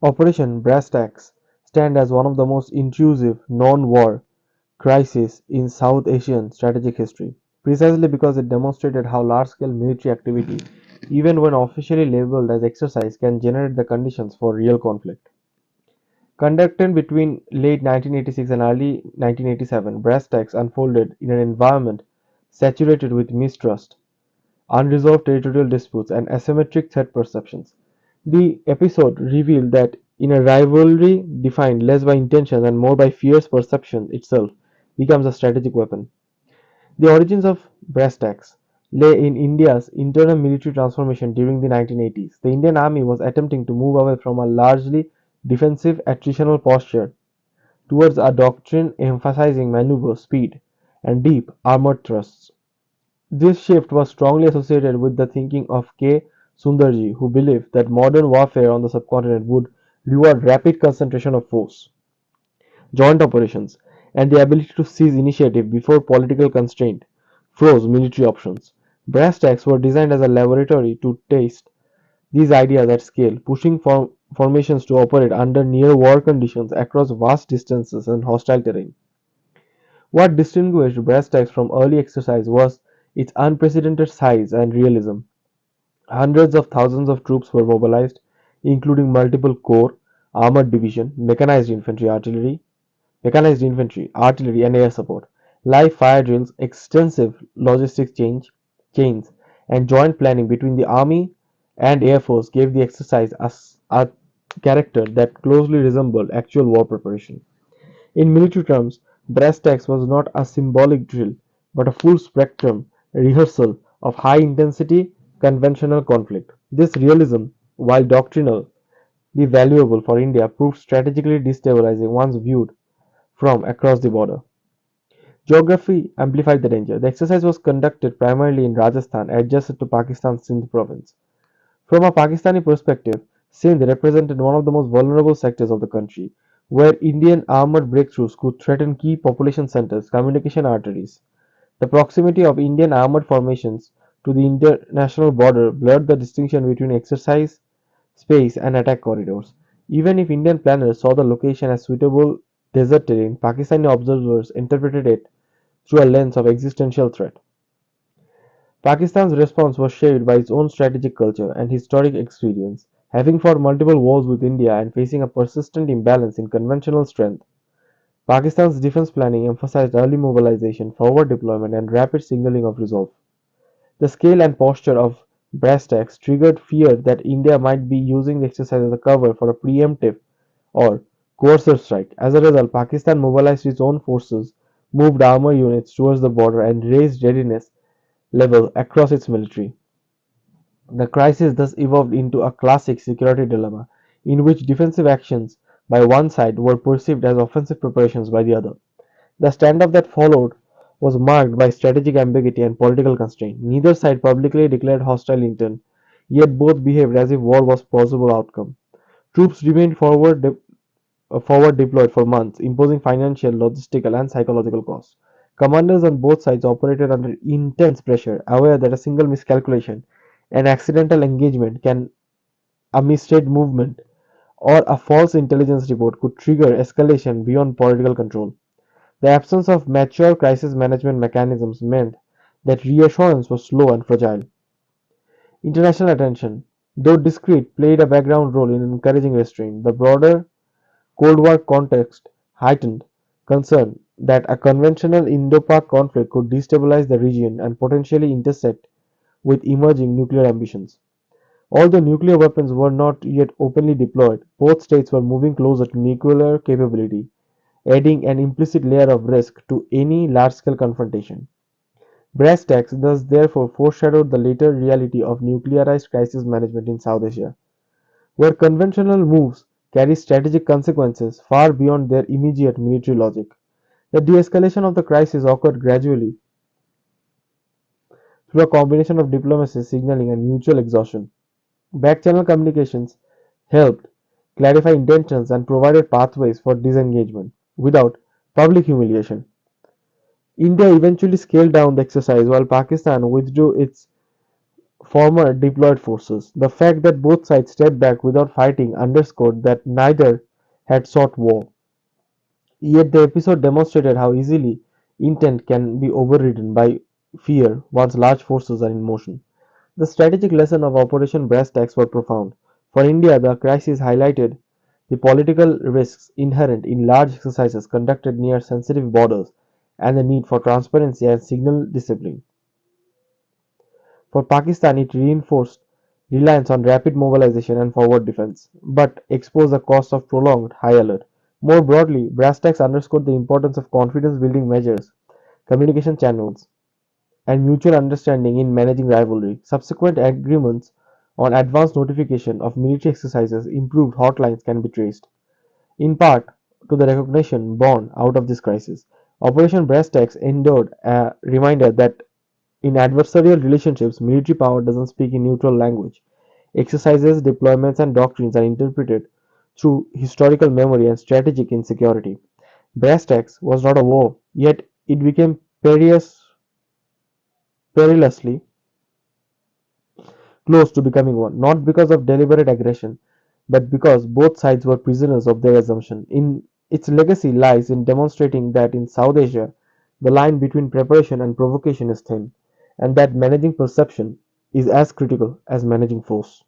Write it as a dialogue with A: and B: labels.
A: Operation Brasstacks stand as one of the most intrusive non-war crises in South Asian strategic history, precisely because it demonstrated how large-scale military activity, even when officially labeled as exercise, can generate the conditions for real conflict. Conducted between late 1986 and early 1987, Brasstacks unfolded in an environment saturated with mistrust, unresolved territorial disputes, and asymmetric threat perceptions. The episode revealed that in a rivalry defined less by intention and more by fierce perception itself becomes a strategic weapon. The origins of brass tacks lay in India's internal military transformation during the 1980s. The Indian Army was attempting to move away from a largely defensive attritional posture towards a doctrine emphasizing maneuver, speed, and deep armored thrusts. This shift was strongly associated with the thinking of K. Sundarji, who believed that modern warfare on the subcontinent would reward rapid concentration of force, joint operations, and the ability to seize initiative before political constraint froze military options. Brass tacks were designed as a laboratory to test these ideas at scale, pushing formations to operate under near war conditions across vast distances and hostile terrain. What distinguished brass tacks from early exercise was its unprecedented size and realism. Hundreds of thousands of troops were mobilized, including multiple corps, armored division, mechanized infantry, artillery, and air support. Live fire drills, extensive chains, and joint planning between the Army and Air Force gave the exercise a character that closely resembled actual war preparation. In military terms, brass tacks was not a symbolic drill, but a full spectrum rehearsal of high intensity conventional conflict. This realism, while doctrinal, the valuable for India, proved strategically destabilizing once viewed from across the border. Geography amplified the danger. The exercise was conducted primarily in Rajasthan, adjacent to Pakistan's Sindh province. From a Pakistani perspective, Sindh represented one of the most vulnerable sectors of the country, where Indian armored breakthroughs could threaten key population centers, communication arteries. The proximity of Indian armored formations to the international border blurred the distinction between exercise space and attack corridors. Even if Indian planners saw the location as suitable desert terrain, Pakistani observers interpreted it through a lens of existential threat. Pakistan's response was shaped by its own strategic culture and historic experience, having fought multiple wars with India and facing a persistent imbalance in conventional strength. Pakistan's defense planning emphasized early mobilization, forward deployment, and rapid signaling of resolve. The scale and posture of Brasstacks triggered fear that India might be using the exercise as a cover for a pre-emptive or coercive strike. As a result, Pakistan mobilized its own forces, moved armor units towards the border, and raised readiness level across its military. The crisis thus evolved into a classic security dilemma, in which defensive actions by one side were perceived as offensive preparations by the other. The standoff that followed was marked by strategic ambiguity and political constraint. Neither side publicly declared hostile intent, yet both behaved as if war was a possible outcome. Troops remained forward deployed for months, imposing financial, logistical, and psychological costs. Commanders on both sides operated under intense pressure, aware that a single miscalculation, an accidental engagement, a misread movement, or a false intelligence report could trigger escalation beyond political control. The absence of mature crisis management mechanisms meant that reassurance was slow and fragile. International attention, though discreet, played a background role in encouraging restraint. The broader Cold War context heightened concern that a conventional Indo-Pak conflict could destabilize the region and potentially intersect with emerging nuclear ambitions. Although nuclear weapons were not yet openly deployed, both states were moving closer to nuclear capability, adding an implicit layer of risk to any large-scale confrontation. Brass tacks thus therefore foreshadowed the later reality of nuclearized crisis management in South Asia, where conventional moves carry strategic consequences far beyond their immediate military logic. The de-escalation of the crisis occurred gradually through a combination of diplomacy, signaling, and mutual exhaustion. Back-channel communications helped clarify intentions and provided pathways for disengagement without public humiliation. India eventually scaled down the exercise while Pakistan withdrew its former deployed forces. The fact that both sides stepped back without fighting underscored that neither had sought war. Yet the episode demonstrated how easily intent can be overridden by fear once large forces are in motion. The strategic lesson of Operation Brasstacks were profound. For India, the crisis highlighted the political risks inherent in large exercises conducted near sensitive borders and the need for transparency and signal discipline. For Pakistan, it reinforced reliance on rapid mobilization and forward defense, but exposed the cost of prolonged high alert. More broadly, Brasstacks underscored the importance of confidence building measures, communication channels, and mutual understanding in managing rivalry. Subsequent agreements on advance notification of military exercises improved hotlines can be traced, in part, to the recognition born out of this crisis. Operation Brasstacks endured a reminder that in adversarial relationships, military power doesn't speak in neutral language. Exercises, deployments, and doctrines are interpreted through historical memory and strategic insecurity. Brasstacks was not a war, yet it became perilously close to becoming one, not because of deliberate aggression, but because both sides were prisoners of their assumption. In its legacy lies in demonstrating that in South Asia, the line between preparation and provocation is thin, and that managing perception is as critical as managing force.